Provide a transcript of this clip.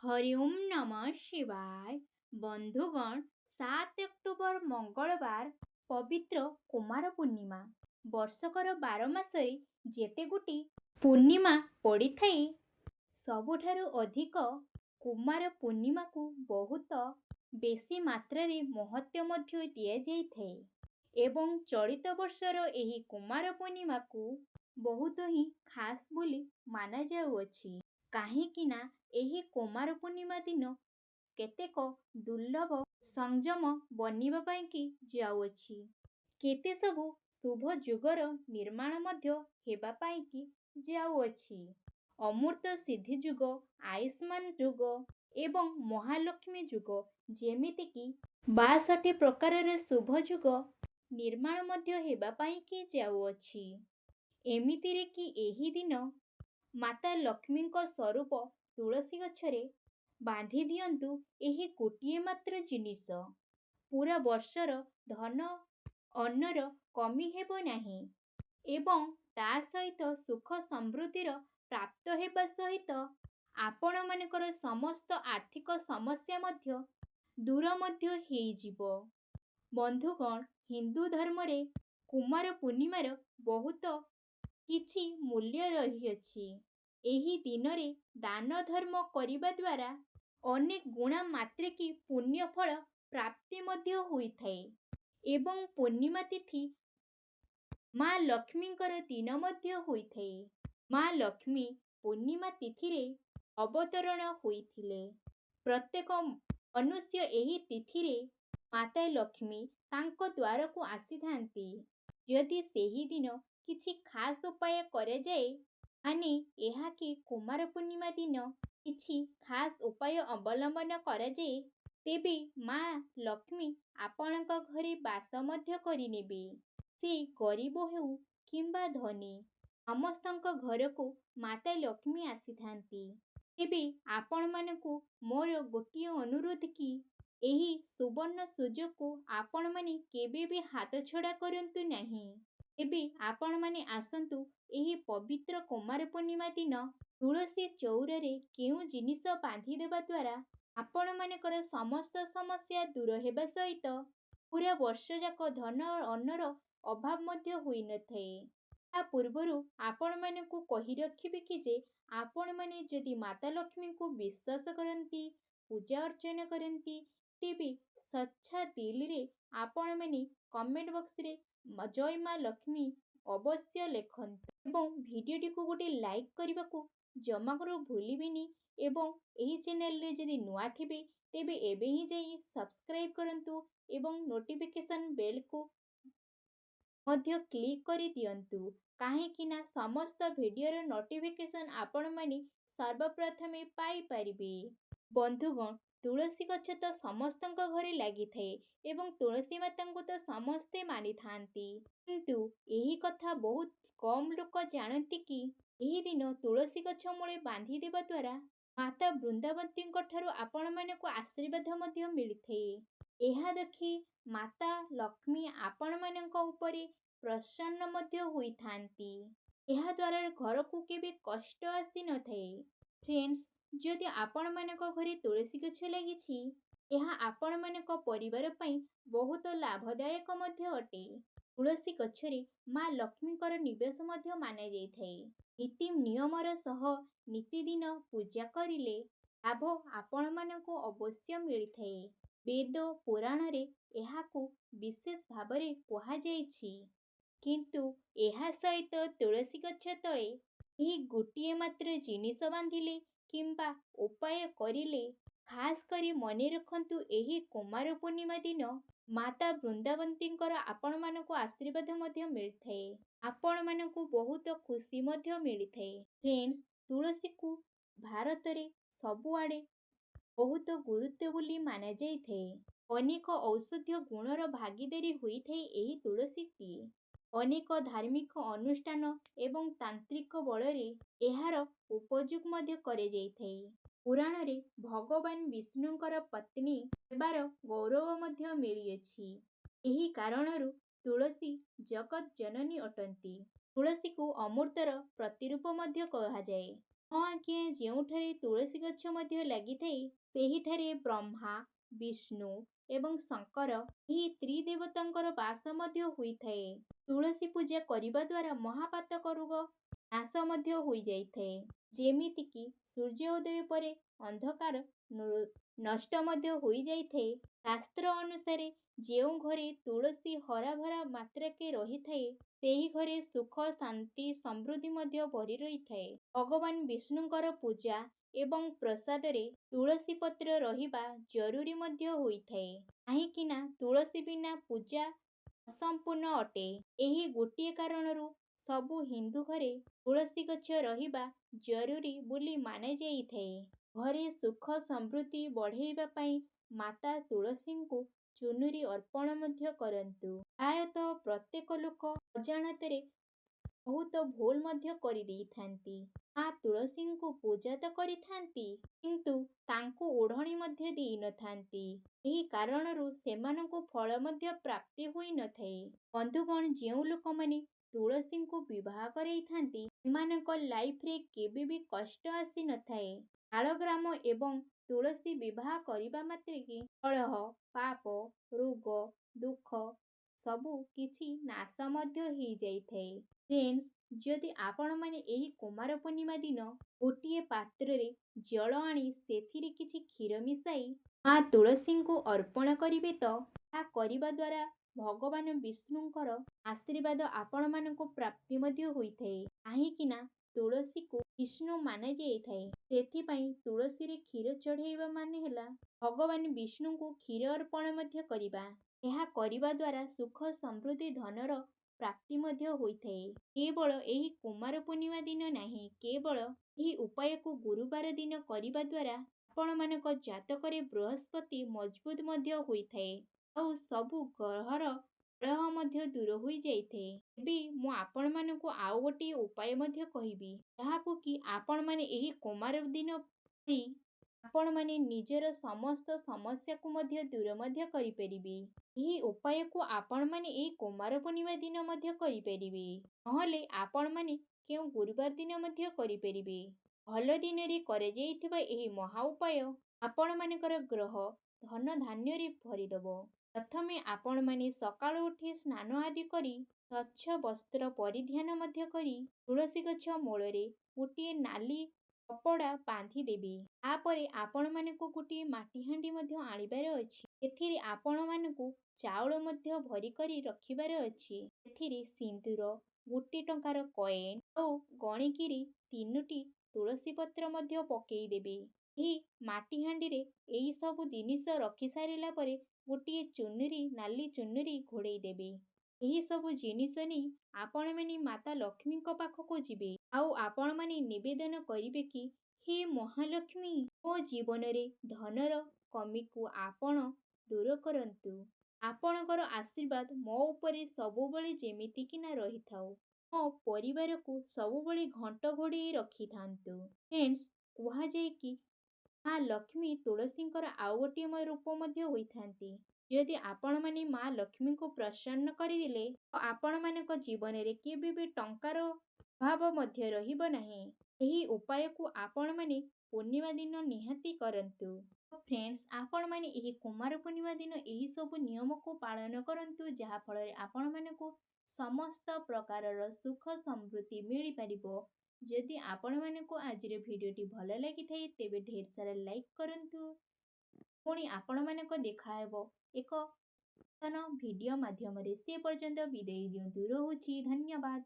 हरिओम नमः शिवाय। बंधुगण, 7 अक्टोबर मंगलवार पवित्र कुमार पूर्णिमा। वर्षकर 12 मासरे जेते गोटी पूर्णिमा पड़ी थाए सबुठारु अधिक कुमार पूर्णिमा को बहुत बेसी मात्रा महत्व मध्य दिया जाई थाए एवं चलित वर्षर एही कुमार पूर्णिमा को बहुत ही खास बोली माना जाउअछि। काहेकि ना एही कुमार पूर्णिमा दिन केतेक दुर्लभ संयम बनिबा ପାଇଁ କି ଯାଉଅଛି। केते सबु शुभ जुगर निर्माण ମଧ୍ୟ ହେବା ପାଇଁ କି ଯାଉଅଛି। ଅମୃତ ସିଦ୍ଧି ଯୁଗ, ଆୟୁଷ୍ମାନ ଯୁଗ ଏବଂ ମହାଲକ୍ଷ୍ମୀ ଯୁଗ ଯେମିତି କି 62 ପ୍ରକାରର ଶୁଭ ଯୁଗ ନିର୍ମାଣ ମଧ୍ୟ ହେବା ପାଇଁ କି ଯାଉଅଛି। ଏମିତିରେ କି ଏହି ଦିନ ମାତା ଲକ୍ଷ୍ମୀଙ୍କ ସ୍ୱରୂପ ତୁଳସୀ ଗଛରେ ବାନ୍ଧି ଦିଅନ୍ତୁ ଏହି ଗୋଟିଏ ମାତ୍ର ଜିନିଷ। ପୁରା ବର୍ଷର ଧନ ଅନ୍ନର କମି ହେବ ନାହିଁ ଏବଂ ତା ସହିତ ସୁଖ ସମୃଦ୍ଧିର ପ୍ରାପ୍ତ ହେବା ସହିତ ଆପଣମାନଙ୍କର ସମସ୍ତ ଆର୍ଥିକ ସମସ୍ୟା ମଧ୍ୟ ଦୂର ମଧ୍ୟ ହେଇଯିବ। ବନ୍ଧୁଗଣ, ହିନ୍ଦୁ ଧର୍ମରେ କୁମାର ପୂର୍ଣ୍ଣିମାର ବହୁତ କିଛି ମୂଲ୍ୟ ରହିଅଛି। ଏହି ଦିନରେ ଦାନ ଧର୍ମ କରିବା ଦ୍ୱାରା ଅନେକ ଗୁଣା ମାତ୍ରିକ ପୁଣ୍ୟ ଫଳ ପ୍ରାପ୍ତି ମଧ୍ୟ ହୋଇଥାଏ ଏବଂ ପୂର୍ଣ୍ଣିମା ତିଥି ମା ଲକ୍ଷ୍ମୀଙ୍କର ଦିନ ମଧ୍ୟ ହୋଇଥାଏ। ମା ଲକ୍ଷ୍ମୀ ପୂର୍ଣ୍ଣିମା ତିଥିରେ ଅବତରଣ ହୋଇଥିଲେ। ପ୍ରତ୍ୟେକ ମନୁଷ୍ୟ ଏହି ତିଥିରେ ମାତା ଲକ୍ଷ୍ମୀ ତାଙ୍କ ଦ୍ୱାରକୁ ଆସିଥାନ୍ତି। ଯଦି ସେହି ଦିନ କିଛି ଖାସ୍ ଉପାୟ କରାଯାଏ, ମାନେ ଏହାକି କୁମାର ପୂର୍ଣ୍ଣିମା ଦିନ କିଛି ଖାସ୍ ଉପାୟ ଅବଲମ୍ବନ କରାଯାଏ, ତେବେ ମା ଲକ୍ଷ୍ମୀ ଆପଣଙ୍କ ଘରେ ବାସ ମଧ୍ୟ କରିନେବେ। ସେ ଗରିବ ହେଉ କିମ୍ବା ଧନୀ, ସମସ୍ତଙ୍କ ଘରକୁ ମାତା ଲକ୍ଷ୍ମୀ ଆସିଥାନ୍ତି। ତେବେ ଆପଣମାନଙ୍କୁ ମୋର ଗୋଟିଏ ଅନୁରୋଧ କି ଏହି ସୁବର୍ଣ୍ଣ ସୁଯୋଗକୁ ଆପଣମାନେ କେବେ ବି ହାତଛଡ଼ା କରନ୍ତୁ ନାହିଁ। ଏବେ ଆପଣମାନେ ଆସନ୍ତୁ ଏହି ପବିତ୍ର କୁମାର ପୂର୍ଣ୍ଣିମା ଦିନ ତୁଳସୀ ଚଉରାରେ କେଉଁ ଜିନିଷ ବାନ୍ଧିଦେବା ଦ୍ୱାରା ଆପଣମାନଙ୍କର ସମସ୍ତ ସମସ୍ୟା ଦୂର ହେବା ସହିତ ପୁରା ବର୍ଷ ଯାକ ଧନ ଅନ୍ନର ଅଭାବ ମଧ୍ୟ ହୋଇନଥାଏ। ତା ପୂର୍ବରୁ ଆପଣମାନଙ୍କୁ କହି ରଖିବି କି ଯେ ଆପଣମାନେ ଯଦି ମାତା ଲକ୍ଷ୍ମୀଙ୍କୁ ବିଶ୍ୱାସ କରନ୍ତି, ପୂଜା ଅର୍ଚ୍ଚନା କରନ୍ତି, ତେବେ ସଚ୍ଚା ଦିଲରେ ଆପଣମାନେ କମେଣ୍ଟ ବକ୍ସରେ ଜୟ ମା ଲକ୍ଷ୍ମୀ ଅବଶ୍ୟ ଲେଖନ୍ତୁ ଏବଂ ଭିଡ଼ିଓଟିକୁ ଗୋଟେ ଲାଇକ୍ କରିବାକୁ ଜମାରୁ ଭୁଲିବେନି ଏବଂ ଏହି ଚ୍ୟାନେଲରେ ଯଦି ନୂଆ ଥିବେ ତେବେ ଏବେ ହିଁ ଯାଇ ସବସ୍କ୍ରାଇବ୍ କରନ୍ତୁ ଏବଂ ନୋଟିଫିକେସନ୍ ବେଲକୁ ମଧ୍ୟ କ୍ଲିକ୍ କରିଦିଅନ୍ତୁ। କାହିଁକି ନା ସମସ୍ତ ଭିଡ଼ିଓର ନୋଟିଫିକେସନ୍ ଆପଣମାନେ ସର୍ବପ୍ରଥମେ ପାଇପାରିବେ। ବନ୍ଧୁଗଣ, ତୁଳସୀ ଗଛ ତ ସମସ୍ତଙ୍କ ଘରେ ଲାଗିଥାଏ ଏବଂ ତୁଳସୀ ମାତାଙ୍କୁ ତ ସମସ୍ତେ ମାନିଥାନ୍ତି। କିନ୍ତୁ ଏହି କଥା ବହୁତ କମ୍ ଲୋକ ଜାଣନ୍ତି କି ଏହି ଦିନ ତୁଳସୀ ଗଛ ମୂଳେ ବାନ୍ଧି ଦେବା ଦ୍ୱାରା ମାତା ବୃନ୍ଦାବତୀଙ୍କ ଠାରୁ ଆପଣମାନଙ୍କୁ ଆଶୀର୍ବାଦ ମଧ୍ୟ ମିଳିଥାଏ। ଏହା ଦେଖି ମାତା ଲକ୍ଷ୍ମୀ ଆପଣମାନଙ୍କ ଉପରେ ପ୍ରସନ୍ନ ମଧ୍ୟ ହୋଇଥାନ୍ତି। ଏହା ଦ୍ୱାରା ଘରକୁ କେବେ କଷ୍ଟ ଆସିନଥାଏ। ଫ୍ରେଣ୍ଡସ୍, ଯଦି ଆପଣମାନଙ୍କ ଘରେ ତୁଳସୀ ଗଛ ଲାଗିଛି, ଏହା ଆପଣମାନଙ୍କ ପରିବାର ପାଇଁ ବହୁତ ଲାଭଦାୟକ ମଧ୍ୟ ଅଟେ। ତୁଳସୀ ଗଛରେ ମା ଲକ୍ଷ୍ମୀଙ୍କର ନିବାସ ମଧ୍ୟ ମାନାଯାଇଥାଏ। ନୀତି ନିୟମର ସହ ନିତିଦିନ ପୂଜା କରିଲେ ଲାଭ ଆପଣମାନଙ୍କୁ ଅବଶ୍ୟ ମିଳିଥାଏ। ବେଦ ପୁରାଣରେ ଏହାକୁ ବିଶେଷ ଭାବରେ କୁହାଯାଇଛି। କିନ୍ତୁ ଏହା ସହିତ ତୁଳସୀ ଗଛ ତଳେ ଏହି ଗୋଟିଏ ମାତ୍ର ଜିନିଷ ବାନ୍ଧିଲେ କିମ୍ବା ଉପାୟ କରିଲେ ଖାସ୍ କରି ମନେ ରଖନ୍ତୁ, ଏହି କୁମାର ପୂର୍ଣ୍ଣିମା ଦିନ ମାତା ବୃନ୍ଦାବତୀଙ୍କର ଆପଣମାନଙ୍କୁ ଆଶୀର୍ବାଦ ମଧ୍ୟ ମିଳିଥାଏ। ଆପଣମାନଙ୍କୁ ବହୁତ ଖୁସି ମଧ୍ୟ ମିଳିଥାଏ। ଫ୍ରେଣ୍ଡସ୍, ତୁଳସୀକୁ ଭାରତରେ ସବୁଆଡ଼େ ବହୁତ ଗୁରୁତ୍ୱ ବୋଲି ମାନାଯାଇଥାଏ। ଅନେକ ଔଷଧୀୟ ଗୁଣର ଭାଗୀଦାରୀ ହୋଇଥାଏ ଏହି ତୁଳସୀଟି। ଅନେକ ଧାର୍ମିକ ଅନୁଷ୍ଠାନ ଏବଂ ତାନ୍ତ୍ରିକ ବଳରେ ଏହାର ଉପଯୋଗ ମଧ୍ୟ କରାଯାଇଥାଏ। ପୁରାଣରେ ଭଗବାନ ବିଷ୍ଣୁଙ୍କର ପତ୍ନୀ ହେବାର ଗୌରବ ମଧ୍ୟ ମିଳିଅଛି। ଏହି କାରଣରୁ ତୁଳସୀ ଜଗତ୍ ଜନନୀ ଅଟନ୍ତି। ତୁଳସୀକୁ ଅମୃତର ପ୍ରତିରୂପ ମଧ୍ୟ କୁହାଯାଏ। ହଁ ଆଜ୍ଞା, ଯେଉଁଠାରେ ତୁଳସୀ ଗଛ ମଧ୍ୟ ଲାଗିଥାଏ ସେହିଠାରେ ବ୍ରହ୍ମା, ବିଷ୍ଣୁ ଏବଂ ଶଙ୍କର ଏହି ତ୍ରିଦେବତାଙ୍କର ବାସ ମଧ୍ୟ ହୋଇଥାଏ। ତୁଳସୀ ପୂଜା କରିବା ଦ୍ୱାରା ମହାପାତକ ରୋଗ ନାଶ ମଧ୍ୟ ହୋଇଯାଇଥାଏ। ଯେମିତିକି ସୂର୍ଯ୍ୟ ଉଦୟ ପରେ ଅନ୍ଧକାର ନଷ୍ଟ ମଧ୍ୟ ହୋଇଯାଇଥାଏ। ଶାସ୍ତ୍ର ଅନୁସାରେ ଯେଉଁ ଘରେ ତୁଳସୀ ହରାଭରା ମାତ୍ରାକେ ରହିଥାଏ ସେହି ଘରେ ସୁଖ, ଶାନ୍ତି, ସମୃଦ୍ଧି ମଧ୍ୟ ଭରି ରହିଥାଏ। ଭଗବାନ ବିଷ୍ଣୁଙ୍କର ପୂଜା ଏବଂ ପ୍ରସାଦରେ ତୁଳସୀ ପତ୍ର ରହିବା ଜରୁରୀ ମଧ୍ୟ ହୋଇଥାଏ। କାହିଁକିନା ତୁଳସୀ ବିନା ପୂଜା ଅସମ୍ପୂର୍ଣ୍ଣ ଅଟେ। ଏହି ଗୋଟିଏ କାରଣରୁ ସବୁ ହିନ୍ଦୁ ଘରେ ତୁଳସୀ ଗଛ ରହିବା ଜରୁରୀ ବୋଲି ମାନାଯାଇଥାଏ। ଘରେ ସୁଖ ସମୃଦ୍ଧି ବଢ଼େଇବା ପାଇଁ ମାତା ତୁଳସୀଙ୍କୁ ଚୁନୁରି ଅର୍ପଣ ମଧ୍ୟ କରନ୍ତୁ। ପ୍ରାୟତଃ ପ୍ରତ୍ୟେକ ଲୋକ ଅଜାଣତରେ ବହୁତ ଭୁଲ ମଧ୍ୟ କରିଦେଇଥାନ୍ତି। ମା ତୁଳସୀଙ୍କୁ ପୂଜା ତ କରିଥାନ୍ତି କିନ୍ତୁ ତାଙ୍କୁ ଓଢ଼ଣୀ ମଧ୍ୟ ଦେଇନଥାନ୍ତି। ଏହି କାରଣରୁ ସେମାନଙ୍କୁ ଫଳ ମଧ୍ୟ ପ୍ରାପ୍ତି ହୋଇନଥାଏ। ବନ୍ଧୁଗଣ, ଯେଉଁ ଲୋକମାନେ ତୁଳସୀଙ୍କୁ ବିବାହ କରେଇଥାନ୍ତି ସେମାନଙ୍କ ଲାଇଫରେ କେବେ ବି କଷ୍ଟ ଆସିନଥାଏ। ଶାଳଗ୍ରାମ ଏବଂ ତୁଳସୀ ବିବାହ କରିବା ମାତ୍ରକେ କଳହ, ପାପ, ରୋଗ, ଦୁଃଖ ସବୁ କିଛି ନାଶ ମଧ୍ୟ ହେଇଯାଇଥାଏ। ଫ୍ରେଣ୍ଡସ୍, ଯଦି ଆପଣମାନେ ଏହି କୁମାର ପୂର୍ଣ୍ଣିମା ଦିନ ଗୋଟିଏ ପାତ୍ରରେ ଜଳ ଆଣି ସେଥିରେ କିଛି କ୍ଷୀର ମିଶାଇ ମା ତୁଳସୀଙ୍କୁ ଅର୍ପଣ କରିବେ ତ ଏହା କରିବା ଦ୍ୱାରା ଭଗବାନ ବିଷ୍ଣୁଙ୍କର ଆଶୀର୍ବାଦ ଆପଣମାନଙ୍କୁ ପ୍ରାପ୍ତି ମଧ୍ୟ ହୋଇଥାଏ। କାହିଁକିନା ତୁଳସୀକୁ ବିଷ୍ଣୁ ମାନାଯାଇଥାଏ। ସେଥିପାଇଁ ତୁଳସୀରେ କ୍ଷୀର ଚଢ଼େଇବା ମାନେ ହେଲା ଭଗବାନ ବିଷ୍ଣୁଙ୍କୁ କ୍ଷୀର ଅର୍ପଣ ମଧ୍ୟ କରିବା। ଏହା କରିବା ଦ୍ୱାରା ସୁଖ, ସମୃଦ୍ଧି, ଧନର ପ୍ରାପ୍ତି ମଧ୍ୟ ହୋଇଥାଏ। କେବଳ ଏହି କୁମାର ପୂର୍ଣ୍ଣିମା ଦିନ ନାହିଁ, କେବଳ ଏହି ଉପାୟକୁ ଗୁରୁବାର ଦିନ କରିବା ଦ୍ୱାରା ଆପଣମାନଙ୍କ ଜାତକରେ ବୃହସ୍ପତି ମଜବୁତ ମଧ୍ୟ ହୋଇଥାଏ ଆଉ ସବୁ ଗ୍ରହର କଳହ ମଧ୍ୟ ଦୂର ହୋଇଯାଇଥାଏ। ଏବେ ମୁଁ ଆପଣମାନଙ୍କୁ ଆଉ ଗୋଟିଏ ଉପାୟ ମଧ୍ୟ କହିବି, ଯାହାକୁ କି ଆପଣମାନେ ଏହି କୁମାର ଦିନ କରି ଆପଣମାନେ ନିଜର ସମସ୍ତ ସମସ୍ୟାକୁ ମଧ୍ୟ ଦୂର ମଧ୍ୟ କରିପାରିବେ। ଏହି ଉପାୟକୁ ଆପଣମାନେ ଏହି କୁମାର ପୂର୍ଣ୍ଣିମା ଦିନ ମଧ୍ୟ କରିପାରିବେ। ନହେଲେ ଆପଣମାନେ କେଉଁ ଗୁରୁବାର ଦିନ ମଧ୍ୟ କରିପାରିବେ। ଭଲ ଦିନରେ କରାଯାଇଥିବା ଏହି ମହା ଉପାୟ ଆପଣମାନଙ୍କର ଗ୍ରହ ଧନ ଧାନ୍ୟରେ ଭରିଦେବ। ପ୍ରଥମେ ଆପଣମାନେ ସକାଳୁ ଉଠି ସ୍ନାନ ଆଦି କରି ସ୍ୱଚ୍ଛ ବସ୍ତ୍ର ପରିଧାନ ମଧ୍ୟ କରି ତୁଳସୀ ଗଛ ମୂଳରେ ଗୋଟିଏ ନାଲି କପଡ଼ା ବାନ୍ଧିଦେବେ। ତାପରେ ଆପଣମାନଙ୍କୁ ଗୋଟିଏ ମାଟି ହାଣ୍ଡି ମଧ୍ୟ ଆଣିବାର ଅଛି। ଏଥିରେ ଆପଣମାନଙ୍କୁ ଚାଉଳ ମଧ୍ୟ ଭରି କରି ରଖିବାର ଅଛି। ଏଥିରେ ସିନ୍ଦୁର, 1 ଟଙ୍କାର କଏନ୍ ଆଉ ଗଣିକିରି 3ଟି ତୁଳସୀ ପତ୍ର ମଧ୍ୟ ପକେଇଦେବେ। ଏହି ମାଟି ହାଣ୍ଡିରେ ଏହି ସବୁ ଜିନିଷ ରଖି ସାରିଲା ପରେ ଗୋଟିଏ ଚୁନୁରି, ନାଲି ଚୁନୁରି ଘୋଡ଼େଇ ଦେବେ। ଏହି ସବୁ ଜିନିଷ ନେଇ ଆପଣମାନେ ମାତା ଲକ୍ଷ୍ମୀଙ୍କ ପାଖକୁ ଯିବେ ଆଉ ଆପଣମାନେ ନିବେଦନ କରିବେ କି, ହେ ମହାଲକ୍ଷ୍ମୀ, ମୋ ଜୀବନରେ ଧନର କମିକୁ ଆପଣ ଦୂର କରନ୍ତୁ। ଆପଣଙ୍କର ଆଶୀର୍ବାଦ ମୋ ଉପରେ ସବୁବେଳେ ଯେମିତିକିନା ରହିଥାଉ। ମୋ ପରିବାରକୁ ସବୁବେଳେ ଘଣ୍ଟ ଘୋଡ଼େଇ ରଖିଥାନ୍ତୁ। ଫ୍ରେଣ୍ଡସ୍, କୁହାଯାଏ କି ମା ଲକ୍ଷ୍ମୀ ତୁଳସୀଙ୍କର ଆଉ ଗୋଟିଏ ରୂପ ମଧ୍ୟ ହୋଇଥାନ୍ତି। ଯଦି ଆପଣମାନେ ମା ଲକ୍ଷ୍ମୀଙ୍କୁ ପ୍ରସନ୍ନ କରିଦେଲେ ତ ଆପଣମାନଙ୍କ ଜୀବନରେ କେବେ ବି ଟଙ୍କାର ଅଭାବ ମଧ୍ୟ ରହିବ ନାହିଁ। ଏହି ଉପାୟକୁ ଆପଣମାନେ ପୂର୍ଣ୍ଣିମା ଦିନ ନିହାତି କରନ୍ତୁ। ଫ୍ରେଣ୍ଡସ୍, ଆପଣମାନେ ଏହି କୁମାର ପୂର୍ଣ୍ଣିମା ଦିନ ଏହି ସବୁ ନିୟମକୁ ପାଳନ କରନ୍ତୁ, ଯାହାଫଳରେ ଆପଣମାନଙ୍କୁ ସମସ୍ତ ପ୍ରକାରର ସୁଖ ସମୃଦ୍ଧି ମିଳିପାରିବ। ଯଦି ଆପଣମାନଙ୍କୁ ଆଜିର ଭିଡ଼ିଓଟି ଭଲ ଲାଗିଥାଏ ତେବେ ଢେର ସାରା ଲାଇକ୍ କରନ୍ତୁ। ପୁଣି ଆପଣମାନଙ୍କ ଦେଖାହେବ ଏକ ନୂତନ ଭିଡ଼ିଓ ମାଧ୍ୟମରେ। ସେ ପର୍ଯ୍ୟନ୍ତ ବିଦାୟ ଦିଅନ୍ତୁ। ରହୁଛି। ଧନ୍ୟବାଦ।